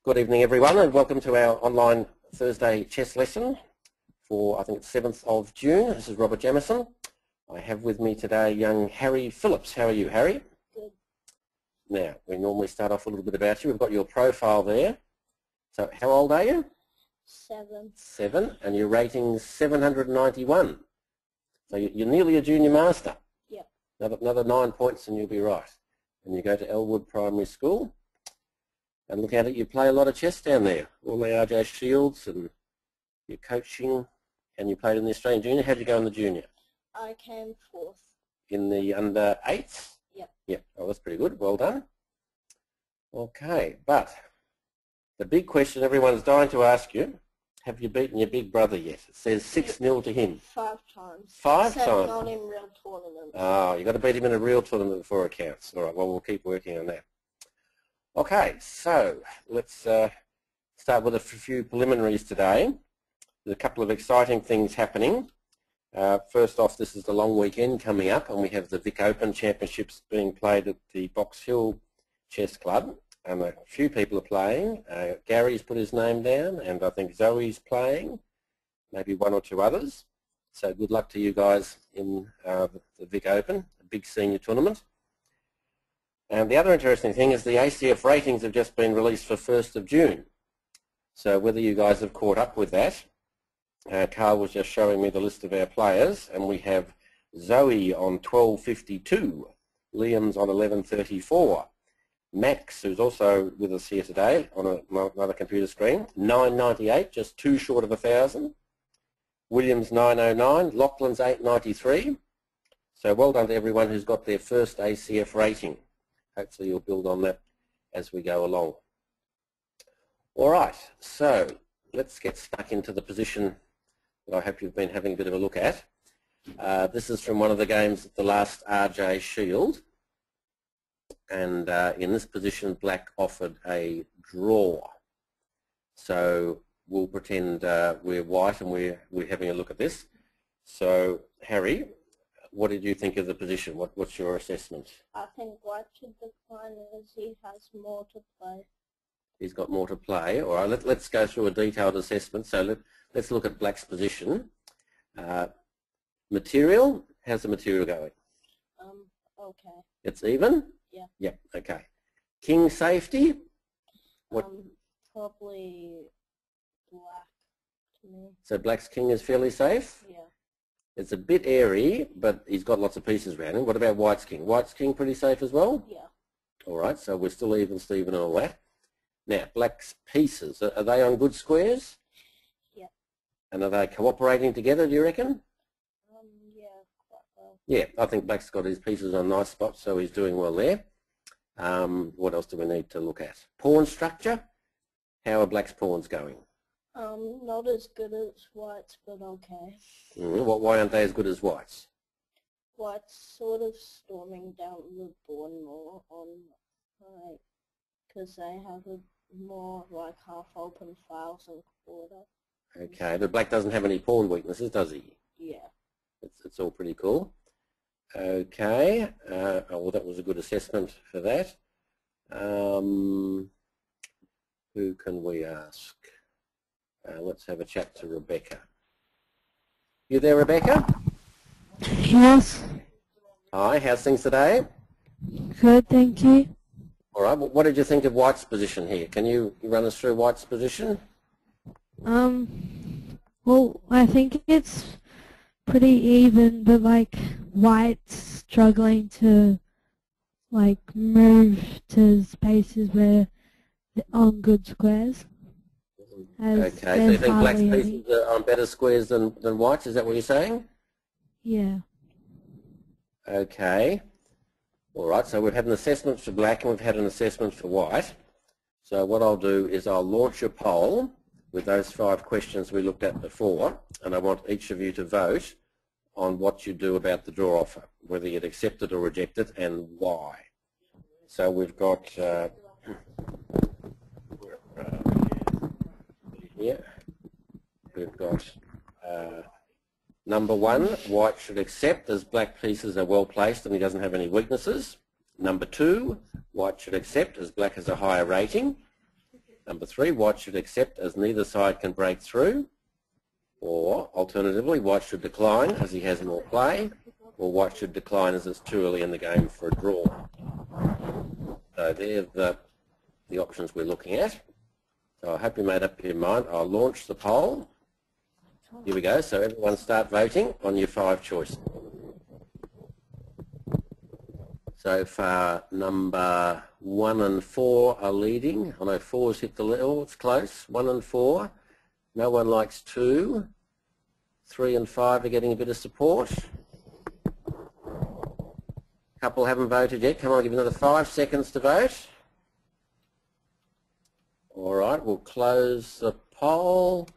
Good evening everyone and welcome to our online Thursday chess lesson for I think it's 7th of June. This is Robert Jamieson. I have with me today young Harry Phillips. How are you, Harry? Good. Now, we normally start off a little bit about you. We've got your profile there. So how old are you? 7. 7, and your rating's 791. So you're nearly a junior master. Yep. Another 9 points and you'll be right. And you go to Elwood Primary School. And look at it, you play a lot of chess down there. All the RJ Shields and your coaching, and you played in the Australian Junior. How'd you go in the Junior? I came 4th. In the under 8s? Yep. Yep, oh that's pretty good, well done. Okay, but the big question everyone's dying to ask you, have you beaten your big brother yet? It says 6-0 to him. 5 times. 5 Except times? not in real tournaments. Oh, you've got to beat him in a real tournament before it counts. All right, well, we'll keep working on that. Okay, so let's start with a few preliminaries today. There's a couple of exciting things happening. First off, this is the long weekend coming up, and we have the Vic Open Championships being played at the Box Hill Chess Club, and a few people are playing. Gary's put his name down, and I think Zoe's playing, maybe 1 or 2 others. So good luck to you guys in the Vic Open, a big senior tournament. And the other interesting thing is the ACF ratings have just been released for 1st of June. So whether you guys have caught up with that, Carl was just showing me the list of our players, and we have Zoe on 1252, Liam's on 1134, Max, who's also with us here today on another computer screen, 998, just 2 short of 1,000, William's 909, Lachlan's 893. So well done to everyone who's got their first ACF rating. Hopefully you'll build on that as we go along. All right, so let's get stuck into the position that I hope you've been having a bit of a look at. This is from one of the games at the last RJ Shield. And in this position, Black offered a draw. So we'll pretend we're white and we're having a look at this. So, Harry, what did you think of the position? What's your assessment? I think White should decline as he has more to play. He's got more to play. All right, let's go through a detailed assessment. So let's look at Black's position. Material, how's the material going? Okay. It's even? Yeah. Yep, okay. King safety? What? Probably Black to me. So Black's king is fairly safe? Yeah. It's a bit airy, but he's got lots of pieces around him. What about White's king? White's king pretty safe as well? Yeah. All right, so we're still even, Stephen, and all that. Now, Black's pieces, are they on good squares? Yeah. And are they cooperating together, do you reckon? Yeah, quite well. Yeah, I think Black's got his pieces on nice spots, so he's doing well there. What else do we need to look at? Pawn structure. How are Black's pawns going? Not as good as White's, but okay. Why aren't they as good as White's? White's sort of storming down the board more on, like, because they have a more, like, half-open files and quarter. Okay, but Black doesn't have any pawn weaknesses, does he? Yeah. It's all pretty cool. Okay, well that was a good assessment for that. Who can we ask? Let's have a chat to Rebecca. You there, Rebecca? Yes. Hi, how's things today? Good, thank you. All right, what did you think of White's position here? Can you run us through White's position? Well, I think it's pretty even, but like White's struggling to like move to spaces where they're on good squares. Okay, so you think Black's pieces are on better squares than White's? Is that what you're saying? Yeah. Okay. All right, so we've had an assessment for Black and we've had an assessment for White. So what I'll do is I'll launch a poll with those 5 questions we looked at before, and I want each of you to vote on what you do about the draw offer, whether you'd accept it or reject it, and why. So we've got here, we've got number 1, White should accept as Black pieces are well placed and he doesn't have any weaknesses. Number 2, White should accept as Black has a higher rating. Number 3, white should accept as neither side can break through. Or, alternatively, white should decline as he has more play. Or white should decline as it's too early in the game for a draw. So they're the options we're looking at. So I hope you made up your mind. I'll launch the poll. Here we go. So everyone start voting on your 5 choices. So far, number 1 and 4 are leading. I know 4's hit the level. It's close. 1 and 4. No one likes 2. 3 and 5 are getting a bit of support. A couple haven't voted yet. Come on, give another 5 seconds to vote. All right, we'll close the poll.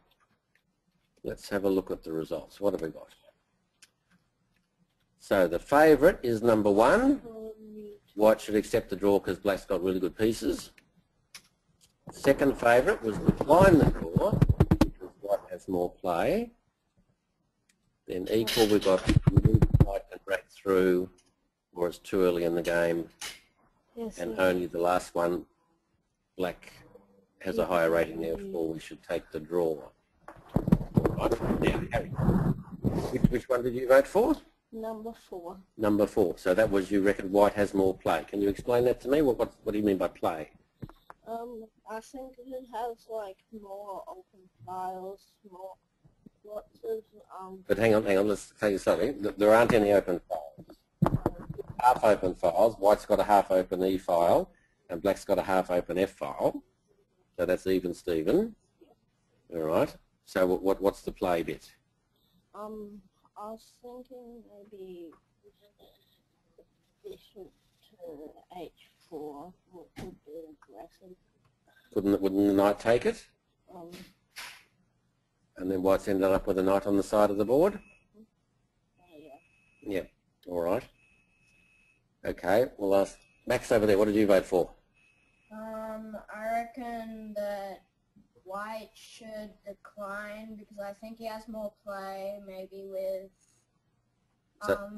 Let's have a look at the results. What have we got? So the favourite is number 1. White should accept the draw because black's got really good pieces. Second favourite was decline the draw because white has more play. Then equal, we've got white can break through or it's too early in the game. Yes, And only the last one, black, has a higher rating, therefore we should take the draw. Right, now, Harry, which one did you vote for? Number 4. Number 4. So that was, you reckon white has more play. Can you explain that to me? What do you mean by play? I think it has like more open files, more lots of But hang on, let's take this over. There aren't any open files. Half open files. White's got a half open E file and black's got a half open F file. So that's even Steven. All right. So what's the play bit? I was thinking maybe bishop to h4 would be aggressive. Wouldn't the knight take it? And then white's ended up with a knight on the side of the board? Yeah. Yeah. All right. Okay. Well, Max over there, what did you vote for? I reckon that white should decline because I think he has more play, maybe with...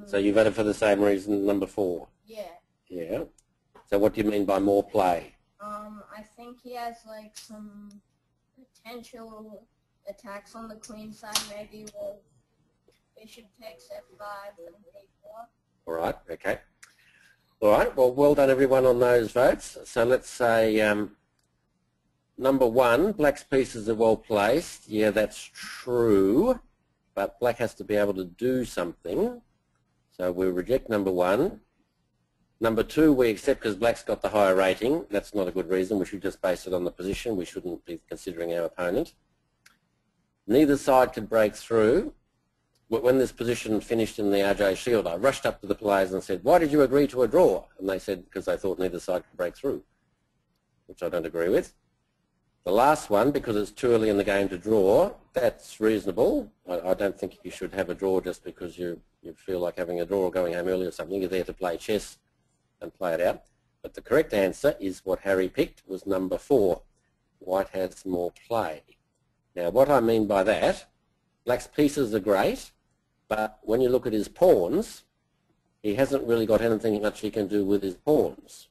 So you voted for the same reason, number 4? Yeah. Yeah. So what do you mean by more play? I think he has like some potential attacks on the queen side, maybe with bishop takes f5 and a4. All right. Okay. All right. Well done everyone on those votes. So let's say number 1, black's pieces are well placed. Yeah, that's true. But black has to be able to do something. So we reject number 1. Number 2, we accept because black's got the higher rating. That's not a good reason. We should just base it on the position. We shouldn't be considering our opponent. Neither side could break through. When this position finished in the RJ Shield, I rushed up to the players and said, why did you agree to a draw? And they said, because they thought neither side could break through, which I don't agree with. The last one, because it's too early in the game to draw, that's reasonable. I don't think you should have a draw just because you feel like having a draw or going home early or something. You're there to play chess and play it out. But the correct answer is what Harry picked, was number 4. White has more play. Now, what I mean by that, black's pieces are great, but when you look at his pawns, he hasn't really got anything much he can do with his pawns.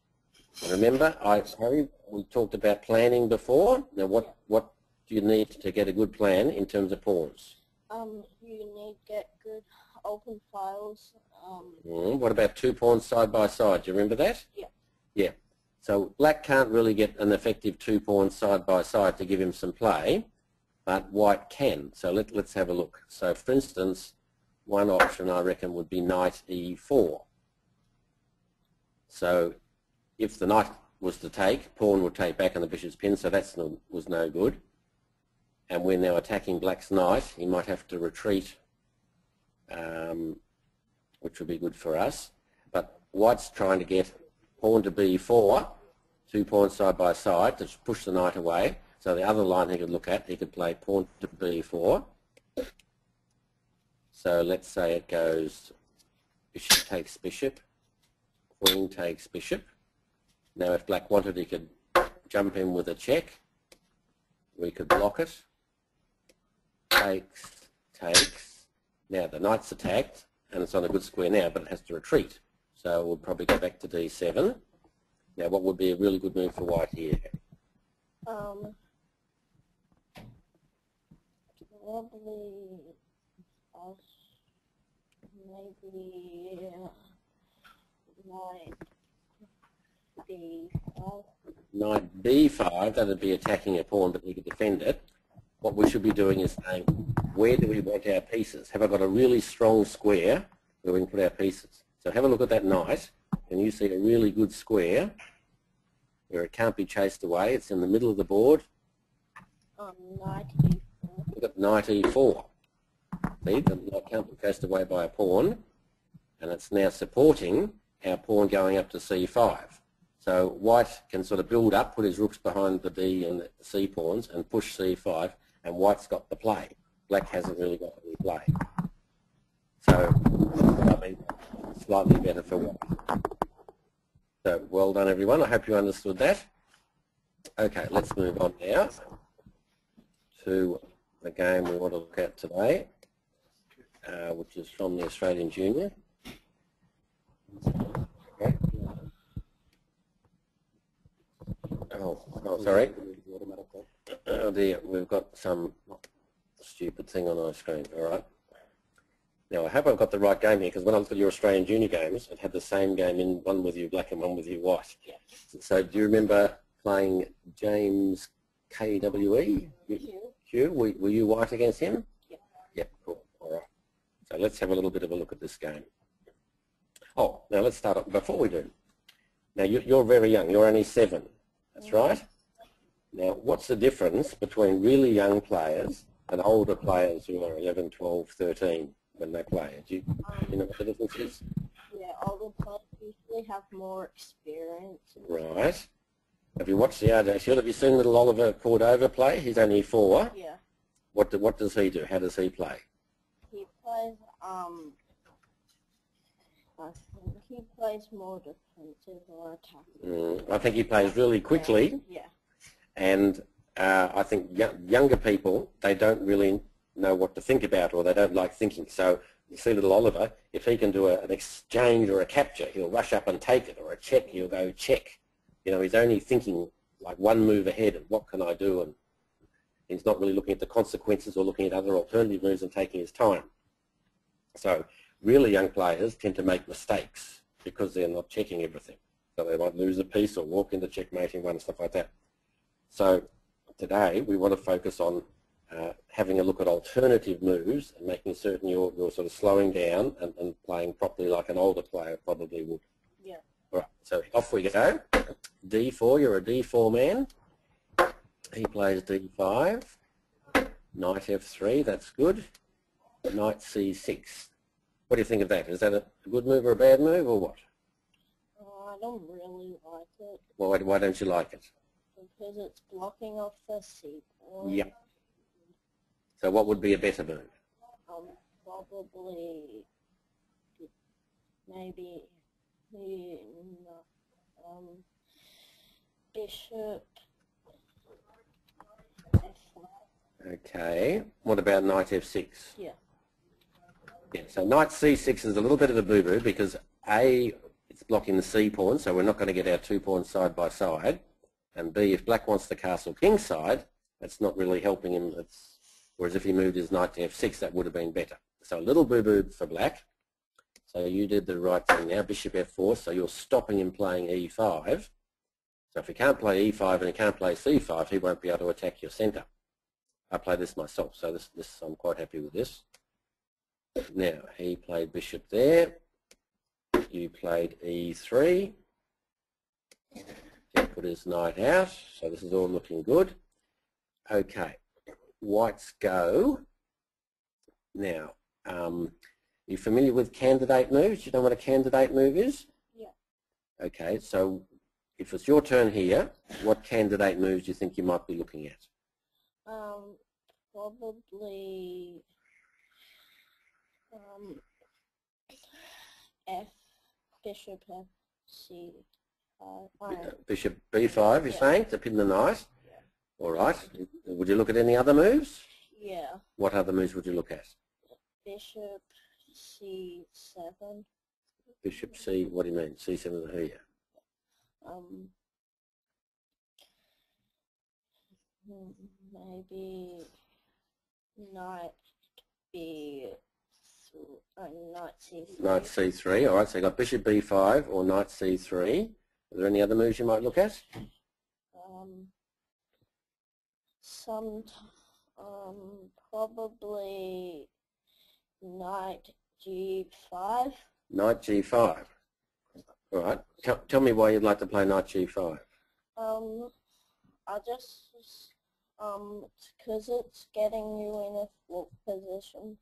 And remember, Harry, we talked about planning before. Now, what do you need to get a good plan in terms of pawns? You need to get good open files. What about 2 pawns side by side? Do you remember that? Yeah. Yeah. So black can't really get an effective 2 pawns side by side to give him some play, but white can. So let's have a look. So for instance, one option I reckon would be knight e4. So if the knight was to take, pawn would take back on the bishop's pin, so that was no good. And we're now attacking black's knight. He might have to retreat, which would be good for us. But white's trying to get pawn to b4, 2 pawns side by side to push the knight away. So the other line he could look at, he could play pawn to b4. So let's say it goes bishop takes bishop, queen takes bishop. Now if black wanted, he could jump in with a check. We could block it. Takes, takes. Now the knight's attacked, and it's on a good square now, but it has to retreat. So we'll probably go back to d7. Now what would be a really good move for white here? Probably maybe knight b5. Knight b5, that would be attacking a pawn, but he could defend it. What we should be doing is saying, where do we want our pieces? Have I got a really strong square where we can put our pieces? So have a look at that knight, and you see a really good square where it can't be chased away. It's in the middle of the board. Knight e4. Look at knight e4. See, the knight can't be chased away by a pawn, and it's now supporting our pawn going up to c5. So white can sort of build up, put his rooks behind the d and the c pawns, and push c5, and white's got the play. Black hasn't really got any play. So, I mean, slightly better for white. So, well done everyone. I hope you understood that. Okay, let's move on now to the game we want to look at today, which is from the Australian Junior. Okay. Oh, sorry. Oh dear, we've got some stupid thing on our screen. All right. Now, I hope I've got the right game here, because when I looked at your Australian Junior games, it had the same game in, one with you black and one with you white. Yeah. So do you remember playing James KWE? Q? Were you white against him? Yeah. Yeah, cool. All right. So let's have a little bit of a look at this game. Oh, now let's start off. Before we do, now you're very young. You're only 7. That's right. Now, what's the difference between really young players and older players who are 11, 12, 13 when they play? Do you know what the difference is? Yeah, older players usually have more experience. Right. Have you watched the RJ? Have you seen little Oliver Cordova play? He's only 4. Yeah. What does he do? How does he play? He plays, I think he plays more defensive or attacking. I think he plays really quickly. Yeah. And I think younger people, they don't really know what to think about, or they don't like thinking. So you see little Oliver, if he can do an exchange or a capture, he'll rush up and take it, or a check, he'll go check. You know, he's only thinking like one move ahead and what can I do, and he's not really looking at the consequences or looking at other alternative moves and taking his time. So really young players tend to make mistakes because they're not checking everything. So they might lose a piece or walk into checkmating one and stuff like that. So today we want to focus on having a look at alternative moves and making certain you're sort of slowing down and playing properly like an older player probably would. Yeah. All right, so off we go. D4, you're a D4 man. He plays D5. Knight F3, that's good. Knight C6. What do you think of that? Is that a good move or a bad move or what? I don't really like it. Well, why don't you like it? Because it's blocking off the C pawn. Yep. So what would be a better move? Probably maybe bishop F5. Okay. What about Knight F6? Yeah. Yeah, so Knight C6 is a little bit of a boo-boo because A, it's blocking the C pawn, so we're not going to get our 2 pawns side by side. And B, if black wants the castle king side, that's not really helping him. Whereas if he moved his knight to F6, that would have been better. So a little boo-boo for black. So you did the right thing now, bishop F4, so you're stopping him playing E5. So if he can't play E5 and he can't play C5, he won't be able to attack your centre. I play this myself, so this I'm quite happy with this. Now, he played bishop there. You played E3. He put his knight out, so this is all looking good. Okay, whites go. Now, you familiar with candidate moves? You know what a candidate move is? Yeah. Okay, so if it's your turn here, what candidate moves do you think you might be looking at? Probably bishop F C5. Bishop B5, you're saying, to pin the knight? Yeah. All right. Would you look at any other moves? Yeah. What other moves would you look at? Bishop C7. Bishop C, what do you mean? C7 here? Maybe knight b3, knight c3. Knight c3. All right, so you got bishop b5 or knight c3. Are there any other moves you might look at? Probably knight g5. Knight g5. All right. Tell me why you'd like to play knight g5. I just because it's getting you in a fork position.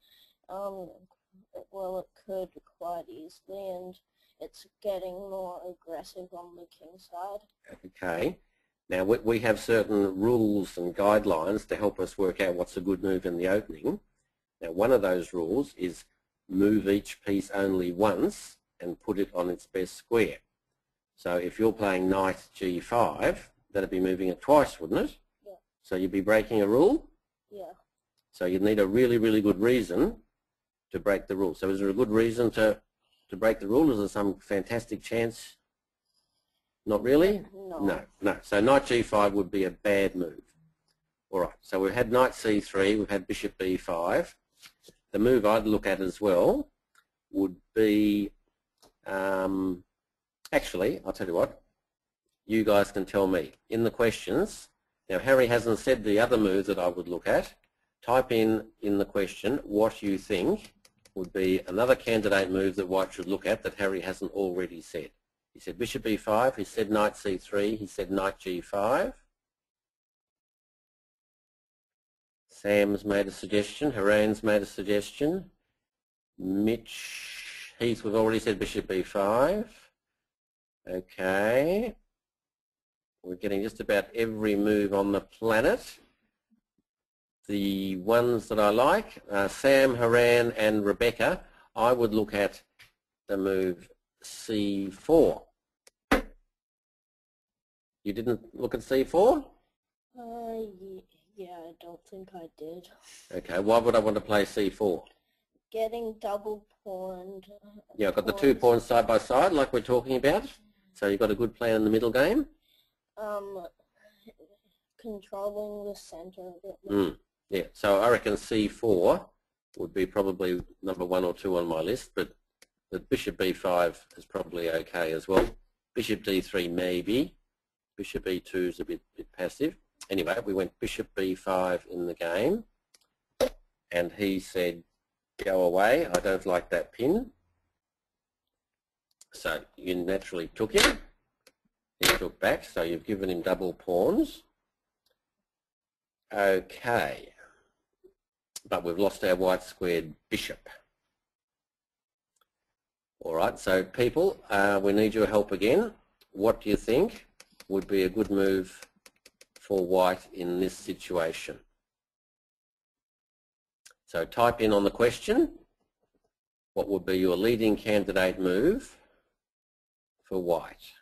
Well, it could quite easily, and it's getting more aggressive on the king side. Okay. Now, we have certain rules and guidelines to help us work out what's a good move in the opening. Now, one of those rules is move each piece only once and put it on its best square. So if you're playing knight g5, that'd be moving it twice, wouldn't it? Yeah. So you'd be breaking a rule? Yeah. So you'd need a really, really good reason to break the rule. So is there a good reason to break the rule? Is there some fantastic chance? Not really? No. No. So knight g5 would be a bad move. All right, so we've had knight c3, we've had bishop b5. The move I'd look at as well would be, actually, I'll tell you what, you guys can tell me in the questions. Now, Harry hasn't said the other move that I would look at. Type in the question what you think would be another candidate move that White should look at that Harry hasn't already said. He said bishop b5, he said knight c3, he said knight g5. Sam's made a suggestion, Haran's made a suggestion. Mitch, Heath, we've already said bishop b5. Okay. We're getting just about every move on the planet. The ones that I like, Sam, Haran and Rebecca, I would look at the move c4. You didn't look at c4? Yeah, I don't think I did. Okay, why would I want to play c4? Getting double pawned. Yeah, I've got the 2 pawns side by side like we're talking about. So you've got a good plan in the middle game? Controlling the center a bit. Yeah, so I reckon c4 would be probably number 1 or 2 on my list, but the bishop b5 is probably okay as well. Bishop d3 maybe. Bishop e2 is a bit passive. Anyway, we went bishop b5 in the game, and he said, go away, I don't like that pin. So you naturally took him. He took back, so you've given him double pawns. Okay, but we've lost our white squared bishop. All right, so people, we need your help again. What do you think would be a good move for white in this situation? So type in on the question, what would be your leading candidate move for white?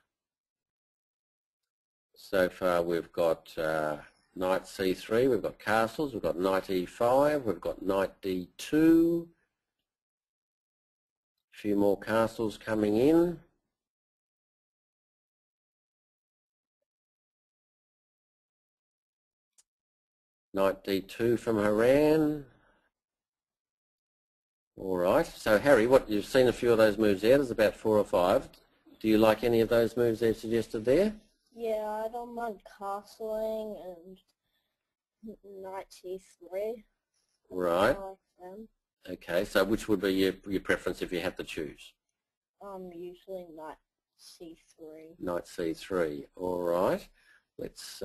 So far we've got knight c3, we've got castles, we've got knight e5, we've got knight d2, a few more castles coming in. Knight d2 from Haran. All right. So Harry, you've seen a few of those moves there. There's about 4 or 5. Do you like any of those moves they've suggested there? Yeah, I don't mind castling and knight c3. Right. I like them. Okay. So which would be your preference if you had to choose? Usually knight c3. Knight c3. All right. Let's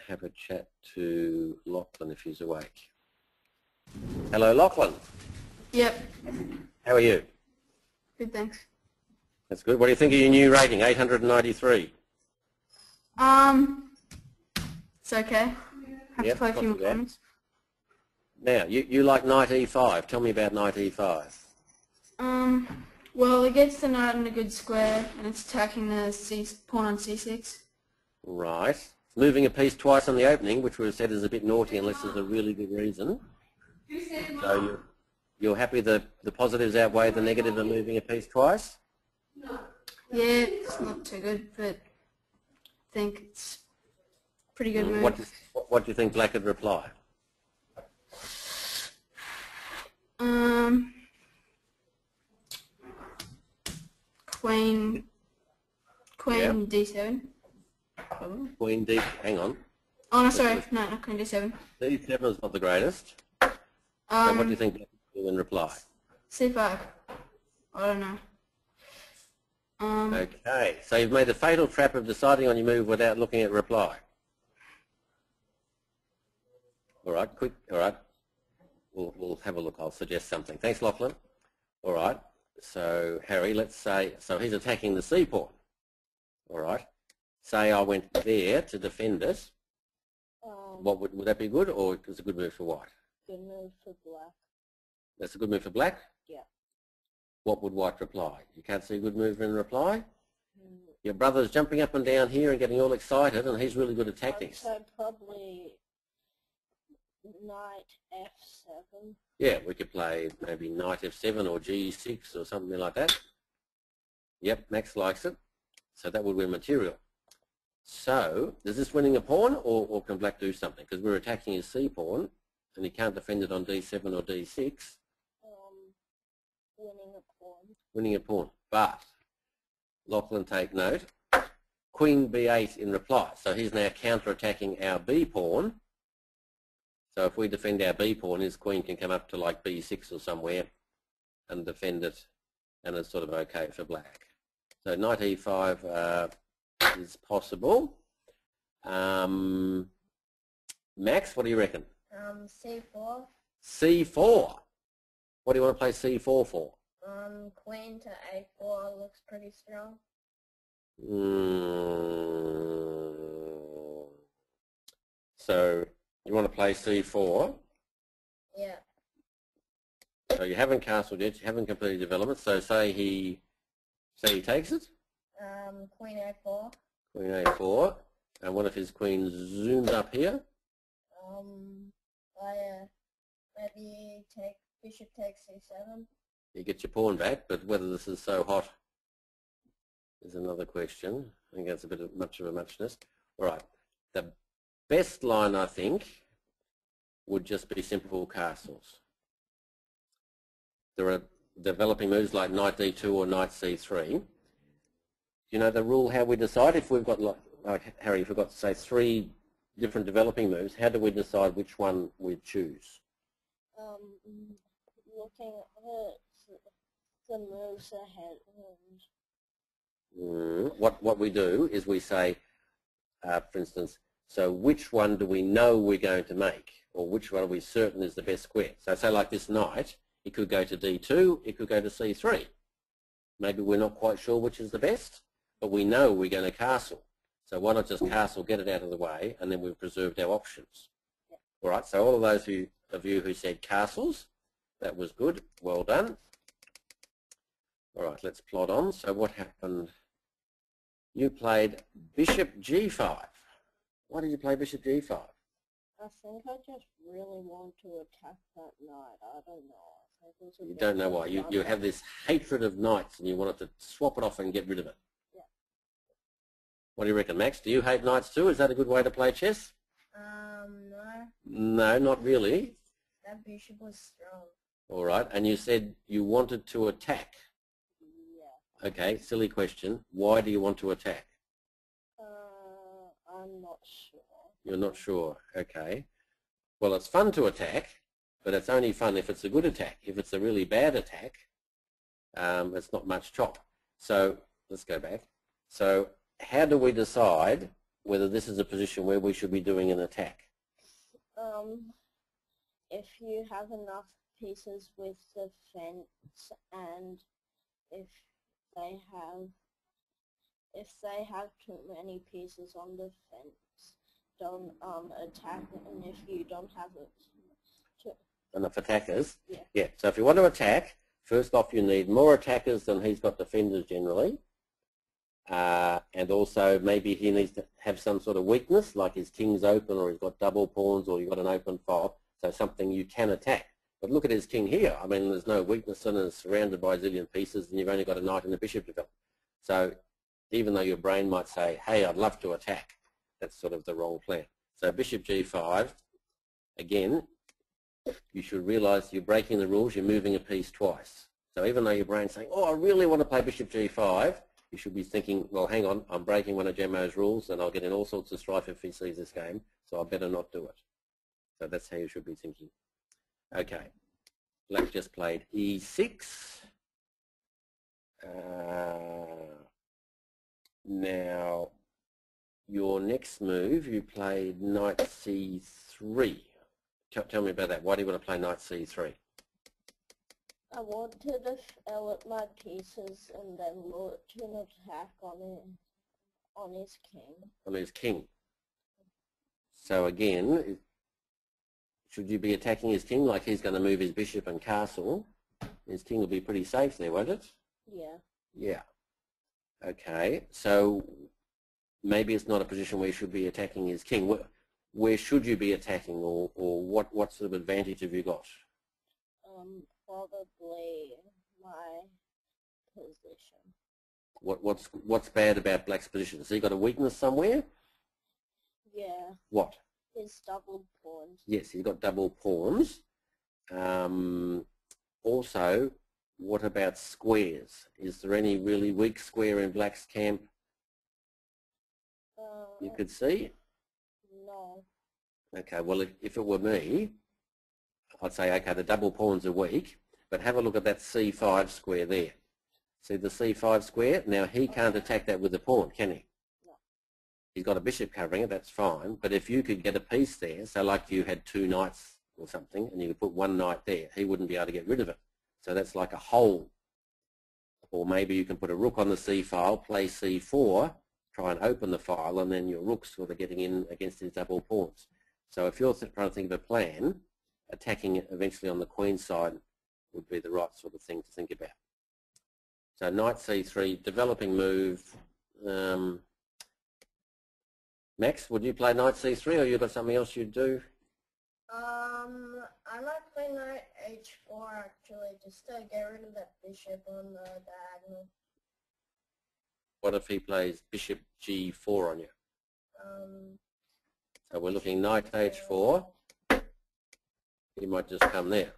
have a chat to Lachlan if he's awake. Hello, Lachlan. Yep. How are you? Good, thanks. That's good. What do you think of your new rating, 893? It's okay. Have to play a few more comments. Now, you like knight e5. Tell me about knight e5. Well, it gets the knight in a good square, and it's attacking the pawn on c6. Right. Moving a piece twice on the opening, which we've said is a bit naughty unless there's a really good reason. So you're happy the positives outweigh the negative of moving a piece twice? Yeah, it's not too good, but I think Pretty good move. What do you think black would reply? Queen Yeah. D7. Probably. Queen D. Hang on. Oh no, sorry, no, not Queen D7. D7 is not the greatest. So what do you think black would do in reply? C5. I don't know. Okay, so you've made the fatal trap of deciding on your move without looking at reply. All right, quick. All right, we'll have a look. I'll suggest something. Thanks, Lachlan. All right. So Harry, let's say he's attacking the C pawn. All right. Say I went there to defend it. What would that be good, or is it a good move for white? Good move for black. That's a good move for black. Yeah. What would white reply? You can't see a good move in reply. Your brother's jumping up and down here and getting all excited, and he's really good at tactics. So probably knight F7. Yeah, we could play maybe knight F7 or G6 or something like that. Yep, Max likes it. So that would win material. So, is this winning a pawn, or can black do something? Because we're attacking his C pawn, and he can't defend it on D7 or D6. Winning a pawn. Winning a pawn. But, Lachlan, take note, Queen B8 in reply. So he's now counter-attacking our B pawn. So if we defend our B pawn, his queen can come up to like B6 or somewhere and defend it, and it's sort of okay for black. So knight E5 is possible. Max, what do you reckon? C4. C4. What do you want to play C4 for? Queen to A4 looks pretty strong. So you want to play C4? Yeah. So you haven't castled yet, you haven't completed development, so say he takes it? Queen A4. Queen A4, and one of his queens zooms up here? Maybe bishop takes C7. You get your pawn back, but whether this is so hot is another question. I think that's a bit of much of a muchness. All right, the best line, I think, would just be simple castles. There are developing moves like knight D2 or knight C3. Do you know the rule how we decide if we've got, like Harry, if we've got, say, 3 different developing moves, how do we decide which one we choose? Looking at the moves ahead. What we do is we say, for instance, so which one do we know we're going to make, or which one are we certain is the best square? So say like this knight, it could go to D2, it could go to C3. Maybe we're not quite sure which is the best, but we know we're going to castle. So why not just castle, get it out of the way, and then we've preserved our options. Yeah. All right, so all of those of you who said castles, that was good, well done. All right, let's plod on. So what happened? You played bishop G5. Why did you play bishop G5? I think I just really want to attack that knight. I don't know. I think it's a You bit don't know why. You redundant. have this hatred of knights and you wanted to swap it off and get rid of it. Yeah. What do you reckon, Max? Do you hate knights too? Is that a good way to play chess? No. No, not really. That bishop was strong. All right, and you said you wanted to attack. Yeah. Okay, silly question. Why do you want to attack? I'm not sure. You're not sure. Okay. Well, it's fun to attack, but it's only fun if it's a good attack. If it's a really bad attack, it's not much chop. So let's go back. So how do we decide whether this is a position where we should be doing an attack? If you have enough pieces with the fence, and if they have too many pieces on the fence, don't attack, and if you don't have Enough attackers? Yeah. Yeah. So if you want to attack, first off you need more attackers than he's got defenders generally. And also maybe he needs to have some sort of weakness, like his king's open, or he's got double pawns, or you've got an open file, so something you can attack. But look at his king here. I mean, there's no weakness in it, it's surrounded by a zillion pieces, and you've only got a knight and a bishop developed. So even though your brain might say, hey, I'd love to attack, that's sort of the wrong plan. So bishop g5, again, you should realise you're breaking the rules, you're moving a piece twice. So even though your brain's saying, oh, I really want to play bishop g5, you should be thinking, well, hang on, I'm breaking one of Gemmo's rules and I'll get in all sorts of strife if he sees this game, so I better not do it. So that's how you should be thinking. Okay, Black just played e6. Now, your next move, you played knight c3. Tell me about that. Why do you want to play knight c3? I wanted to develop my pieces and then launch an attack on his king. On his king. So again, should you be attacking his king like he's going to move his bishop and castle? His king will be pretty safe there, won't it? Yeah. Yeah. Okay, so maybe it's not a position where you should be attacking his king. Where should you be attacking, or what sort of advantage have you got? Probably my position. What's bad about Black's position? Has he got a weakness somewhere? Yeah. What? His double pawns. Yes, he's got double pawns. Also, what about squares? Is there any really weak square in Black's camp you could see? No. Okay, well, if it were me, I'd say, okay, the double pawns are weak, but have a look at that c5 square there. See the c5 square? Now, he can't attack that with a pawn, can he? No. He's got a bishop covering it, that's fine, but if you could get a piece there, so like you had two knights or something, and you could put one knight there, he wouldn't be able to get rid of it. So that's like a hole. Or maybe you can put a rook on the c file, play c4, try and open the file, and then your rook's sort of getting in against his double pawns. So if you're trying to think of a plan, attacking it eventually on the queen side would be the right sort of thing to think about. So knight c3, developing move. Max, would you play knight c3, or you got something else you'd do? I might play knight h4 actually, just to get rid of that bishop on the diagonal. What if he plays bishop g4 on you? So we're looking knight h4. He might just come there.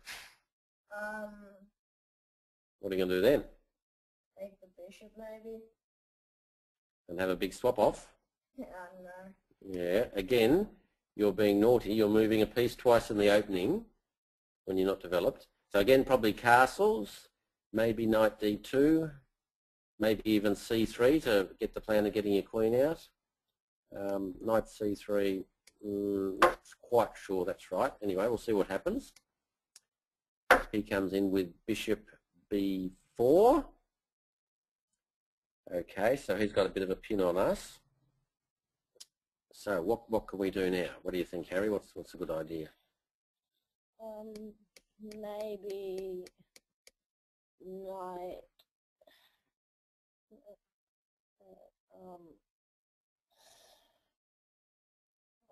What are you going to do then? Take the bishop maybe. And have a big swap off? I don't know. Yeah, again, you're being naughty. You're moving a piece twice in the opening when you're not developed. So again, probably castles, maybe knight d2, maybe even c3 to get the plan of getting your queen out. Knight c3, not quite sure that's right. Anyway, we'll see what happens. He comes in with bishop b4. Okay, so he's got a bit of a pin on us. So what can we do now? What do you think, Harry? What's a good idea? Maybe knight.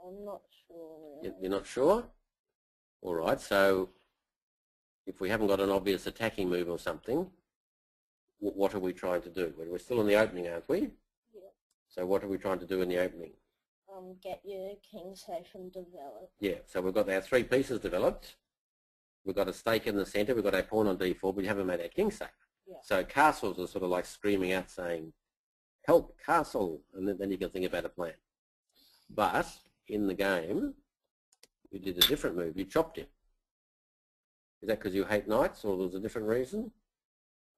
I'm not sure. Really. You're not sure? All right, so if we haven't got an obvious attacking move or something, what are we trying to do? We're still in the opening, aren't we? Yeah. So what are we trying to do in the opening? Get your king safe and develop. Yeah, so we've got our three pieces developed. We've got a stake in the centre. We've got our pawn on d4, but we haven't made our king safe. Yeah. So castles are sort of like screaming out saying, help, castle, and then you can think about a plan. But in the game, you did a different move. You chopped him. Is that because you hate knights, or there's a different reason?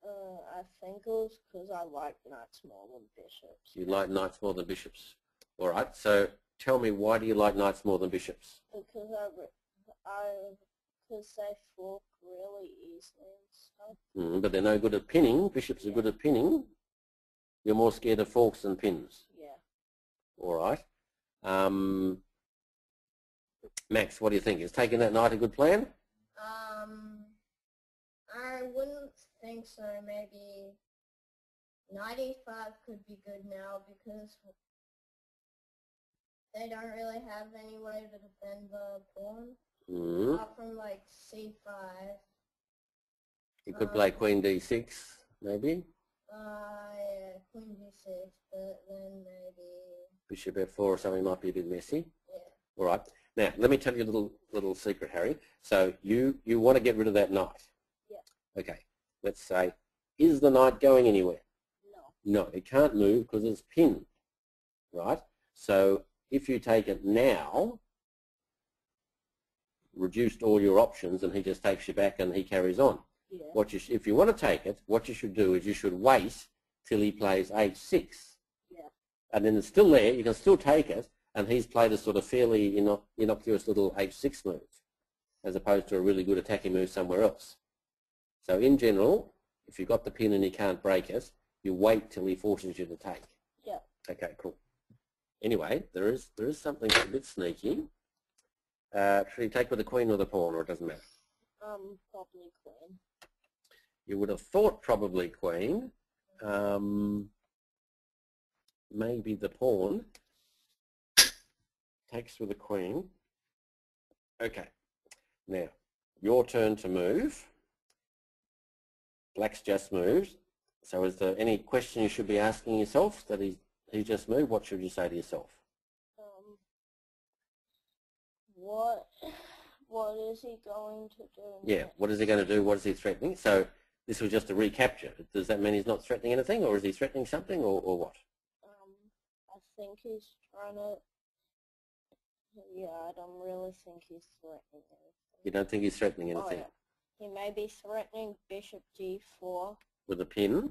I think it was because I like knights more than bishops. You like knights more than bishops. All right, so tell me, why do you like knights more than bishops? Because because they fork really easily and stuff. But they're no good at pinning. Bishops are good at pinning. You're more scared of forks than pins. Yeah. All right. Max, what do you think? Is taking that knight a good plan? I wouldn't think so. Maybe knight e5 could be good now because they don't really have any way to defend the pawn. Apart from like c5. You could play queen d6, maybe? Yeah, queen d6, but then maybe Bishop F4 or something might be a bit messy. Yeah. All right. Now, let me tell you a little secret, Harry. So you want to get rid of that knight. Yeah. Okay. Let's say, is the knight going anywhere? No. No, it can't move because it's pinned, right? So if you take it now, reduced all your options, and he just takes you back and he carries on. Yeah. If you want to take it, what you should do is you should wait till he plays h6. Yeah. And then it's still there, you can still take it, and he's played a sort of fairly innocuous little h6 move, as opposed to a really good attacking move somewhere else. So in general, if you've got the pin and you can't break it, you wait till he forces you to take. Yeah. Okay, cool. Anyway, there is something a bit sneaky. Should he take with the queen or the pawn, or it doesn't matter? Probably queen. You would have thought probably queen. Maybe the pawn takes with the queen. Okay. Now, your turn to move. Black's just moved. So is there any question you should be asking yourself that he just moved? What should you say to yourself? What is he going to do? Yeah, next? what is he going to do? What is he threatening? So this was just a recapture. Does that mean he's not threatening anything, or is he threatening something, or what? I think he's trying to. Yeah, I don't really think he's threatening anything. You don't think he's threatening anything? Oh, yeah. He may be threatening bishop d4. With a pin? And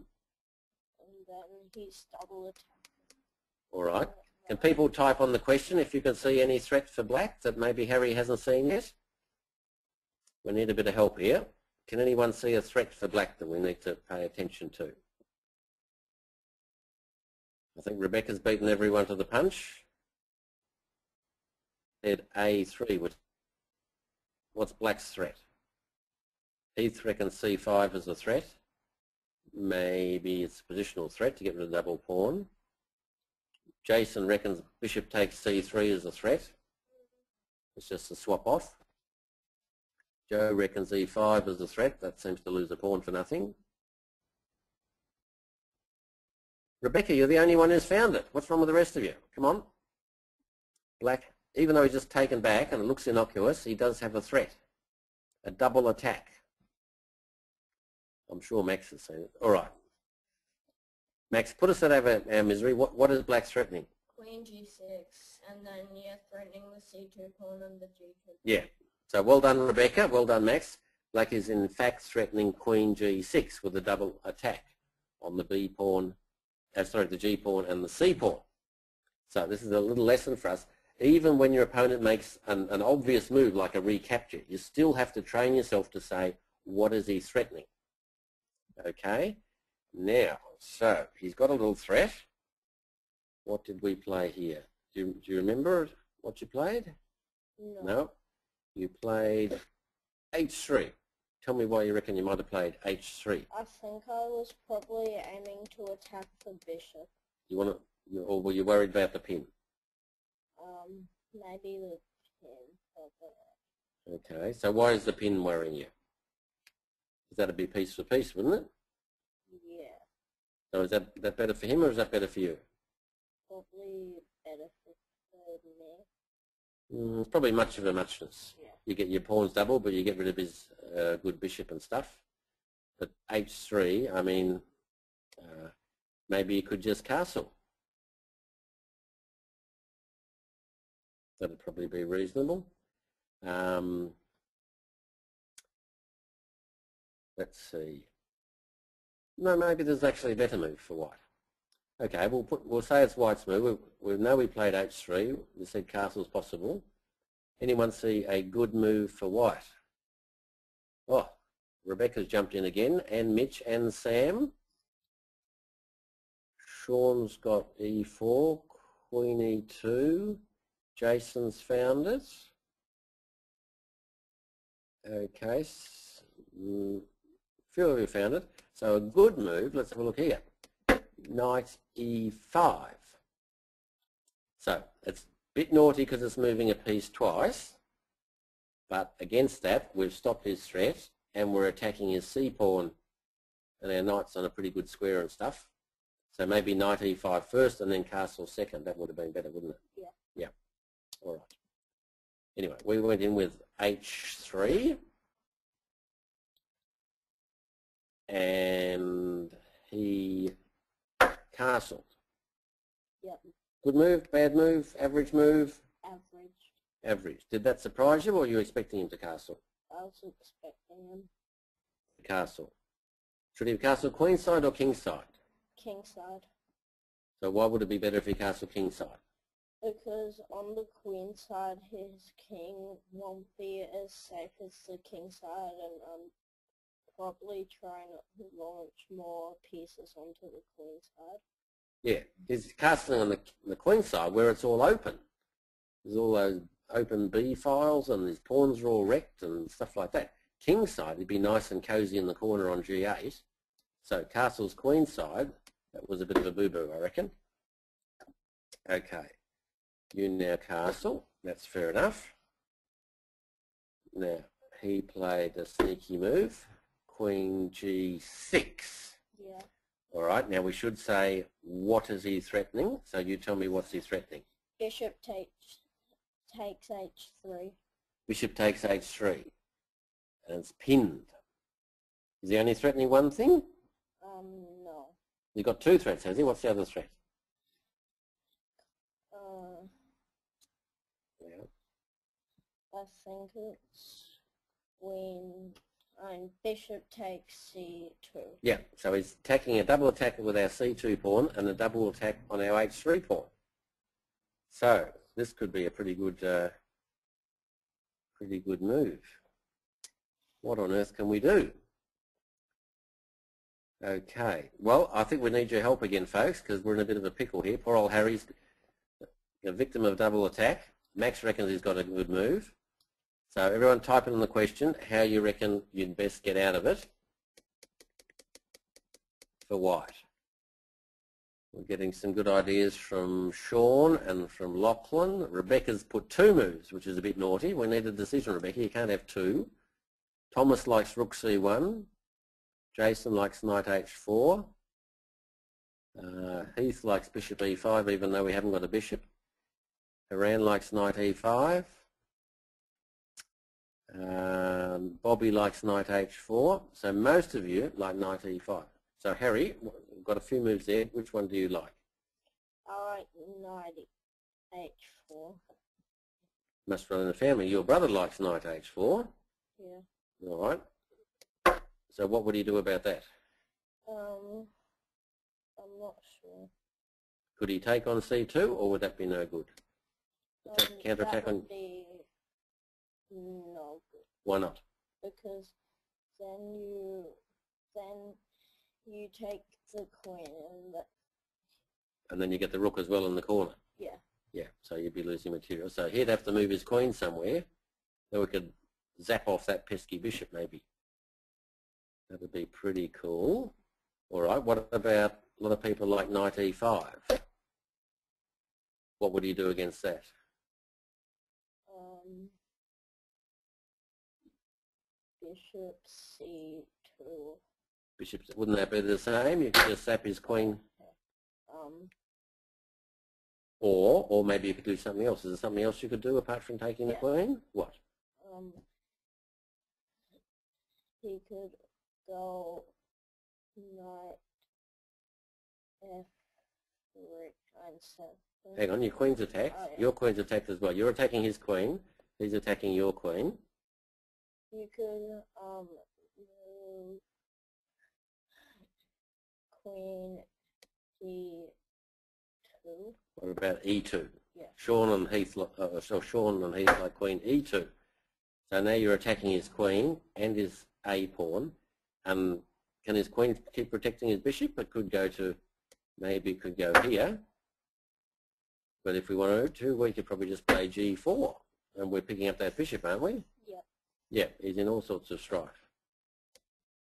then he's double attacking. All right. Can people type on the question if you can see any threat for black that maybe Harry hasn't seen yet? We need a bit of help here. Can anyone see a threat for black that we need to pay attention to? I think Rebecca's beaten everyone to the punch. Said A3. What's black's threat? Heath reckons C5 is a threat. Maybe it's a positional threat to get rid of the double pawn. Jason reckons bishop takes c3 is a threat. It's just a swap off. Joe reckons e5 is a threat. That seems to lose a pawn for nothing. Rebecca, you're the only one who's found it. What's wrong with the rest of you? Come on. Black, even though he's just taken back and it looks innocuous, he does have a threat. A double attack. I'm sure Max has seen it. All right. Max, put us out of our misery. What is black threatening? Queen g6, and then you're threatening the c2 pawn and the g2. Yeah. So well done, Rebecca. Well done, Max. Black is in fact threatening queen g6 with a double attack on the b pawn, the g pawn and the c pawn. So this is a little lesson for us. Even when your opponent makes an obvious move like a recapture, you still have to train yourself to say, what is he threatening? Okay. Now, so he's got a little threat. What did we play here? Do you remember what you played? No. No? You played h3. Tell me why you reckon you might have played h3. I think I was probably aiming to attack the bishop. You want to, or were you worried about the pin? Maybe the pin. Okay, so why is the pin worrying you? Because that'd be piece for piece, wouldn't it? Yeah. So is that better for him or is that better for you? Probably better for me. It's probably much of a muchness. Yeah. You get your pawns double, but you get rid of his good bishop and stuff. But h3, I mean, maybe you could just castle. That'd probably be reasonable. Let's see. No, maybe there's actually a better move for white. Okay, we'll say it's white's move. We know we played h3. We said castle's possible. Anyone see a good move for white? Oh, Rebecca's jumped in again, and Mitch and Sam. Sean's got e4, queen e2. Jason's found it. Okay, few of you found it. So a good move, let's have a look here. Knight e5. So it's a bit naughty because it's moving a piece twice, but against that we've stopped his threat and we're attacking his c pawn, and our knight's on a pretty good square and stuff. So maybe knight e5 first and then castle second. That would have been better, wouldn't it? Yeah. Yeah. All right. Anyway, we went in with h3. And he castled. Yep. Good move, bad move, average move? Average. Average. Did that surprise you, or were you expecting him to castle? I was expecting him. Castle. Should he have castled queenside or kingside? Kingside. So why would it be better if he castled kingside? Because on the queen side, his king won't be as safe as the king side, and I'm probably trying to launch more pieces onto the queen side. Yeah, he's castling on the queen side where it's all open. There's all those open B files and his pawns are all wrecked and stuff like that. King side, he'd be nice and cozy in the corner on G8. So castle's queen side, that was a bit of a boo-boo, I reckon. Okay, you now castle, that's fair enough. Now, he played a sneaky move, queen G6. Yeah. All right, now we should say, what is he threatening? So you tell me what's he threatening. Bishop takes h3. Bishop takes h3. And it's pinned. Is he only threatening one thing? No. He's got two threats, has he? What's the other threat? Yeah. I think it's when bishop takes c2. Yeah, so he's attacking a double attack with our c2 pawn and a double attack on our h3 pawn. So this could be a pretty good move. What on earth can we do? Okay, well, I think we need your help again, folks, because we're in a bit of a pickle here. Poor old Harry's a victim of double attack. Max reckons he's got a good move. So everyone type in the question how you reckon you'd best get out of it for white. We're getting some good ideas from Sean and from Lachlan. Rebecca's put two moves, which is a bit naughty. We need a decision, Rebecca. You can't have two. Thomas likes rook c1. Jason likes knight h4. Heath likes bishop e5, even though we haven't got a bishop. Haran likes knight e5. Bobby likes knight h4. So most of you like knight e5. So Harry, we've got a few moves there. Which one do you like? I like knight h4. Must run in the family. Your brother likes knight h4. Yeah. All right. So what would he do about that? I'm not sure. Could he take on c2, or would that be no good? Counter-attack that on... would be no good. Why not? Because then you take the queen And then you get the rook as well in the corner. Yeah. Yeah, so you'd be losing material. So he'd have to move his queen somewhere, so we could zap off that pesky bishop maybe. That would be pretty cool. All right, what about a lot of people like knight e5? What would you do against that? Bishop c2. Bishop, wouldn't that be the same? You could just zap his queen. Or maybe you could do something else. Is there something else you could do apart from taking the queen? What? He could go knight f3 and 7. Hang on, your queen's attacked. Oh, yeah. Your queen's attacked as well. You're attacking his queen. He's attacking your queen. You could move queen d2. What about e2? Yeah. Sean and Heath like queen e2. So now you're attacking his queen and his a pawn. Can his queen keep protecting his bishop? It could go to, maybe it could go here. But if we wanted to, we could probably just play g4. And we're picking up that bishop, aren't we? Yeah. Yeah, he's in all sorts of strife.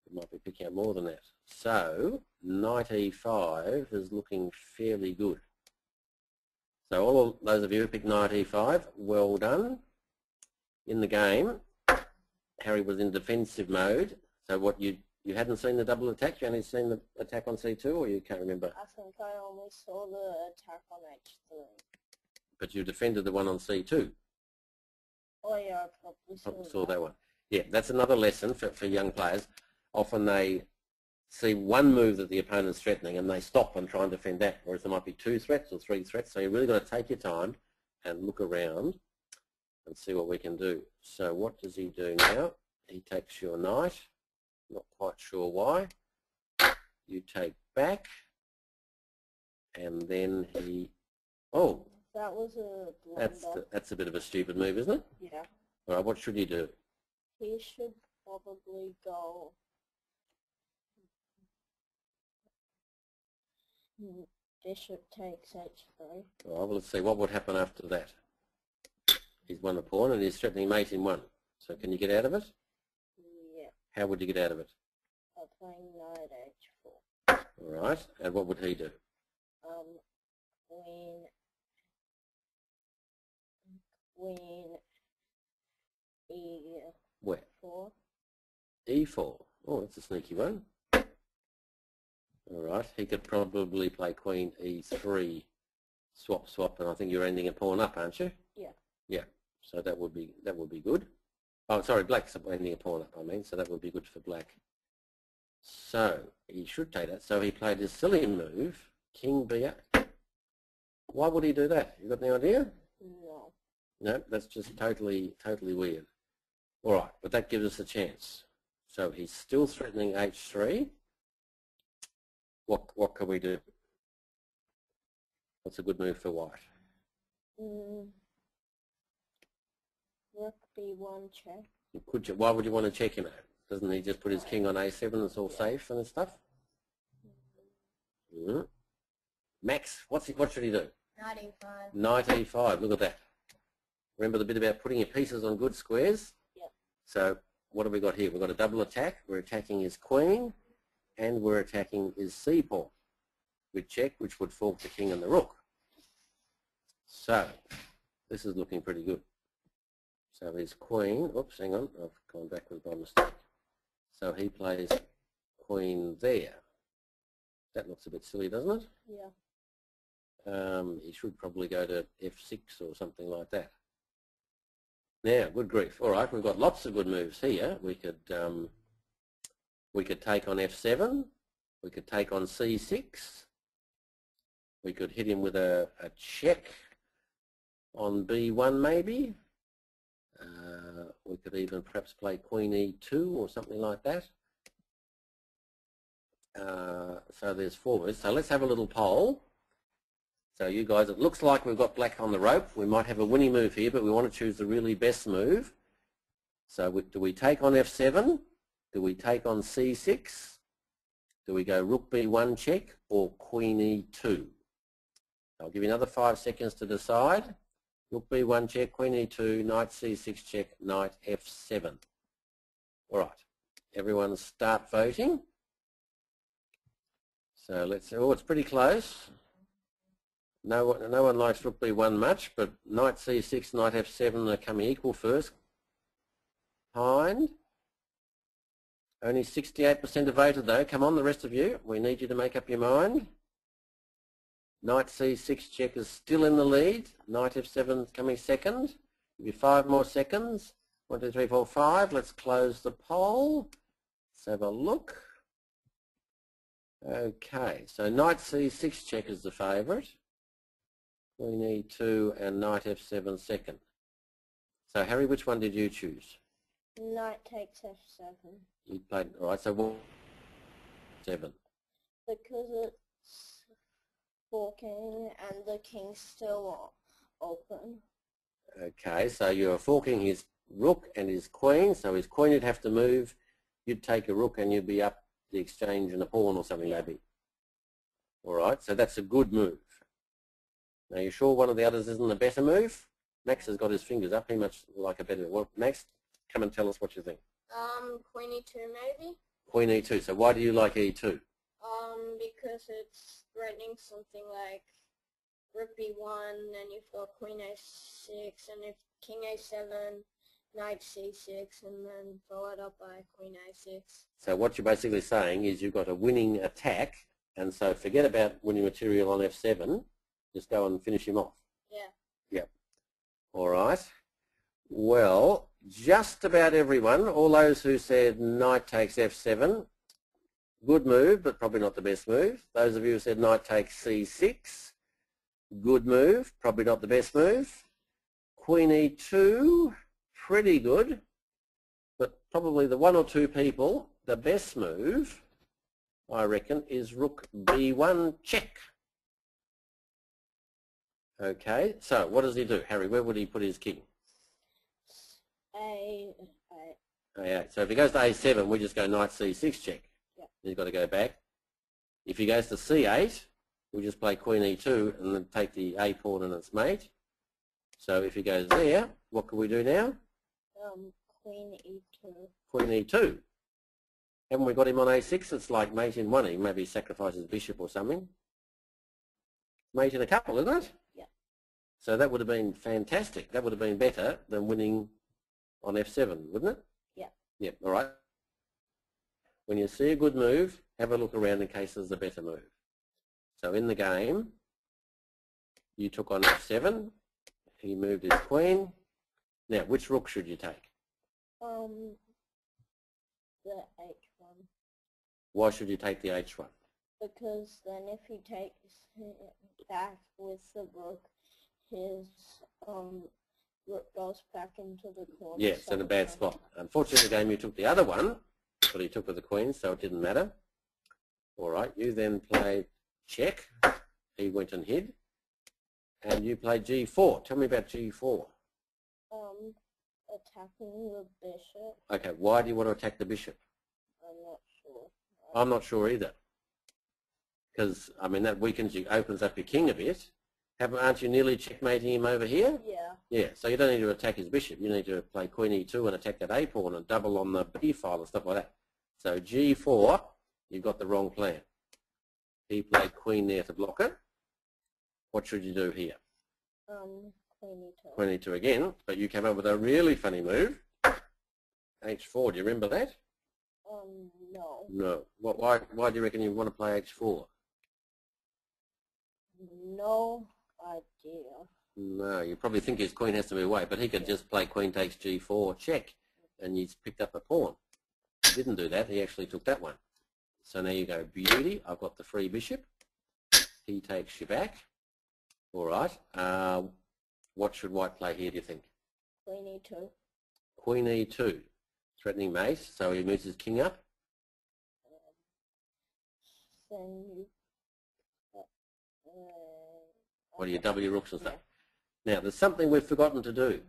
We might be picking up more than that. So, knight e5 is looking fairly good. So all of those of you who picked knight e5, well done. In the game, Harry was in defensive mode. So what you You hadn't seen the double attack? You only seen the attack on C2, or you can't remember? I think I only saw the attack on H3. But you defended the one on C2. Oh yeah, I probably Saw that one. Yeah, that's another lesson for young players. Often they see one move that the opponent's threatening and they stop and try and defend that, whereas there might be 2 threats or 3 threats. So you've really got to take your time and look around and see what we can do. So what does he do now? He takes your knight. Not quite sure why. You take back, and then he... Oh, that was a blunder. That's a bit of a stupid move, isn't it? Yeah. All right, what should he do? He should probably go... Bishop takes H3. All right, well, let's see. What would happen after that? He's won a pawn, and he's threatening mate in 1. So can you get out of it? Yeah. How would you get out of it? By playing knight H4. All right, and what would he do? Queen E4. Where? E4. Oh, that's a sneaky one. All right, he could probably play Queen E3, swap, and I think you're ending a pawn up, aren't you? Yeah. Yeah. So that would be good. Oh, sorry, black's ending a pawn up. I mean, so that would be good for black. So he should take that. So he played his silly move, King B8. Why would he do that? You got any idea? No. No, that's just totally weird. All right, but that gives us a chance. So he's still threatening H3. What can we do? What's a good move for white? Rook B1 check. Why would you want to check him out? Doesn't he just put his king on A7 and it's all safe and stuff? Max, what should he do? Knight E5. Knight E5, look at that. Remember the bit about putting your pieces on good squares? Yeah. So what have we got here? We've got a double attack. We're attacking his queen and we're attacking his C pawn. We'd check, which would fork the king and the rook. So this is looking pretty good. So his queen, oops, hang on, I've gone backwards by mistake. So he plays queen there. That looks a bit silly, doesn't it? Yeah. He should probably go to F6 or something like that. Now, good grief. All right, we've got lots of good moves here. We could take on F7. We could take on C6. We could hit him with a check on B1 maybe. We could even perhaps play Queen E2 or something like that. So there's 4 moves. So let's have a little poll. So you guys, it looks like we've got black on the rope. We might have a winning move here, but we want to choose the really best move. So do we take on F7? Do we take on C6? Do we go Rook B1 check or Queen E2? I'll give you another 5 seconds to decide. Rook B1 check, Queen E2, Knight C6 check, Knight F7. All right, everyone start voting. So let's see. Oh, it's pretty close. No one likes Rook B1 much, but Knight C6, Knight F7 are coming equal first. Behind. Only 68% have voted though. Come on, the rest of you. We need you to make up your mind. Knight C6 check is still in the lead. Knight F7 is coming second. Give you 5 more seconds. 1, 2, 3, 4, 5. Let's close the poll. Let's have a look. Okay, so Knight C6 check is the favourite. Queen E2 and Knight F7 second. So Harry, which one did you choose? Knight takes F7. You played, all right, so what? 7. Because it's forking and the king's still open. Okay, so you're forking his rook and his queen, so his queen would have to move. You'd take a rook and you'd be up the exchange and a pawn or something maybe. All right, so that's a good move. Now, you sure one of the others isn't a better move? Max has got his fingers up. He much like a better. Well, Max, come and tell us what you think. Queen E2 maybe. Queen E2. So why do you like E2? Because it's threatening something like Rook B1, and you've got Queen A6, and if King A7, knight c6 and then followed up by queen a6. So what you're basically saying is you've got a winning attack, and so forget about winning material on f7. Just go and finish him off. Yeah. Yep. All right. Well, just about everyone, all those who said knight takes f7, good move, but probably not the best move. Those of you who said knight takes c6, good move, probably not the best move. Queen e2, pretty good, but probably the one or two people, the best move, I reckon, is rook b1 check. Okay, so what does he do? Harry, where would he put his king? A8. A8. So if he goes to a7, we just go knight c6 check. Yep. He's got to go back. If he goes to c8, we just play queen e2 and then take the a pawn and its mate. So if he goes there, what can we do now? Queen e2. Queen e2. Haven't we got him on a6? It's like mate in one. He maybe sacrifices bishop or something. Mate in a couple, isn't it? Yeah. So that would have been fantastic. That would have been better than winning on f7, wouldn't it? Yeah. Yep, all right. When you see a good move, have a look around in case there's a better move. So in the game, you took on f7. He moved his queen. Now, which rook should you take? The h1. Why should you take the h1? Because then if he takes it back with the rook, his rook goes back into the corner. Yeah, it's in a bad spot. Unfortunately, the game you took the other one, but he took with the queen, so it didn't matter. All right, you then played check. He went and hid. And you played g4. Tell me about g4. Attacking the bishop. Okay, why do you want to attack the bishop? I'm not sure. I'm not sure either. Because, I mean, that weakens you, opens up your king a bit. Aren't you nearly checkmating him over here? Yeah. Yeah, so you don't need to attack his bishop. You need to play queen e2 and attack that a pawn and double on the b file and stuff like that. So g4, you've got the wrong plan. He played queen there to block it. What should you do here? Queen e2. Queen e2 again, but you came up with a really funny move. h4, do you remember that? No. No. Why do you reckon you want to play h4? No idea. No, you probably think his queen has to move away, but he could just play queen takes g4 check, and he's picked up a pawn. He didn't do that. He actually took that one. So now you go, beauty, I've got the free bishop. He takes you back. All right. What should white play here, do you think? Queen e2. Queen e2. Threatening mate, so he moves his king up. Then you... What do you double your rooks and stuff? Yeah. Now, there's something we've forgotten to do.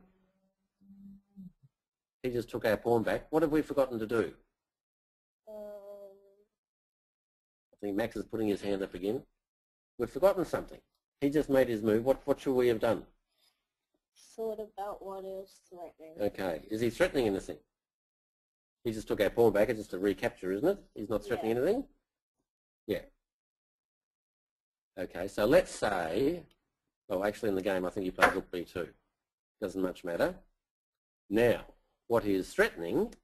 He just took our pawn back. What have we forgotten to do? I think Max is putting his hand up again. We've forgotten something. He just made his move. What should we have done? Thought about what is threatening. Okay. Is he threatening anything? He just took our pawn back. It's just a recapture, isn't it? He's not threatening anything? Yeah. Okay, so let's say, oh, actually in the game I think he played rook b2. Doesn't much matter. Now, what he is threatening,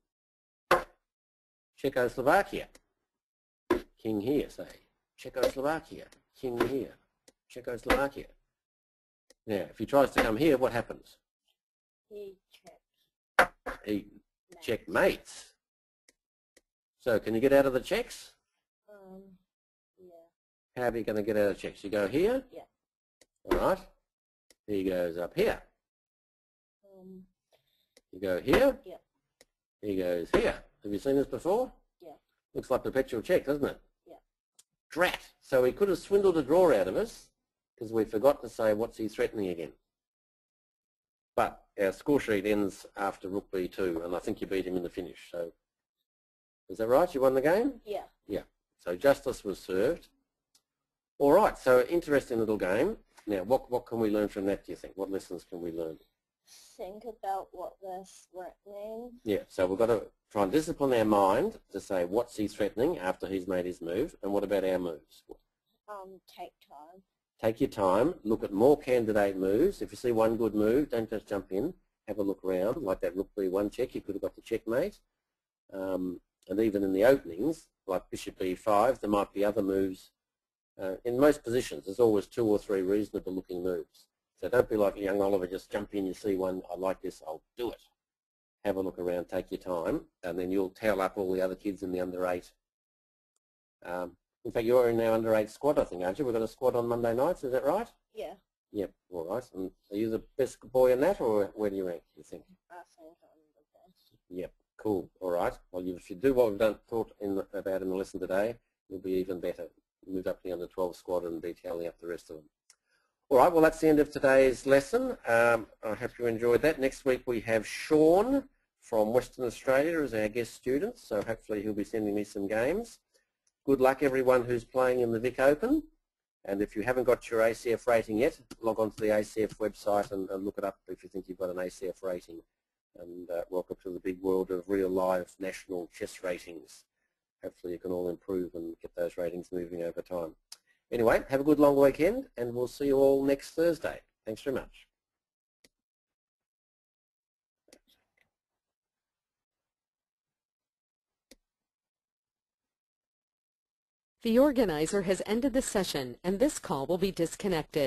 Czechoslovakia. King here, say. Czechoslovakia. King here. Czechoslovakia. Now, if he tries to come here, what happens? He checks. He checkmates. So, can you get out of the checks? Yeah. How are you going to get out of checks? You go here? Yeah. All right. He goes up here. You go here? Yeah. He goes here. Have you seen this before? Yeah. Looks like perpetual check, doesn't it? Yeah. Drat. So he could have swindled a draw out of us because we forgot to say what's he threatening again. But our score sheet ends after rook b2, and I think you beat him in the finish. So is that right? You won the game? Yeah. Yeah. So justice was served. All right. So interesting little game. Now, what can we learn from that, do you think? What lessons can we learn? Think about what they're threatening. Yeah, so we've got to try and discipline our mind to say what's he threatening after he's made his move, and what about our moves? Take time. Take your time, look at more candidate moves. If you see one good move, don't just jump in. have a look around, like that rook b1 check, you could have got the checkmate. And even in the openings, like bishop b5, there might be other moves. In most positions, there's always 2 or 3 reasonable looking moves. So don't be like a young Oliver, just jump in, you see one, I like this, I'll do it. Have a look around, take your time, and then you'll towel up all the other kids in the under 8. In fact, you're in our under 8 squad, I think, aren't you? We've got a squad on Monday nights, is that right? Yeah, Yep, all right. And are you the best boy in that, or where do you rank, do you think? I think I'm the best. Yep, cool, all right. Well, if you do what we've taught about in the lesson today, you'll be even better. Move up to the under 12 squad and be tallying up the rest of them. All right, well, that's the end of today's lesson. I hope you enjoyed that. Next week we have Sean from Western Australia as our guest student, so hopefully he'll be sending me some games. Good luck everyone who's playing in the Vic Open, and if you haven't got your ACF rating yet, log on to the ACF website and look it up if you think you've got an ACF rating. And welcome to the big world of real live national chess ratings. Hopefully you can all improve and get those ratings moving over time. Anyway, have a good long weekend, and we'll see you all next Thursday. Thanks very much. The organizer has ended the session, and this call will be disconnected.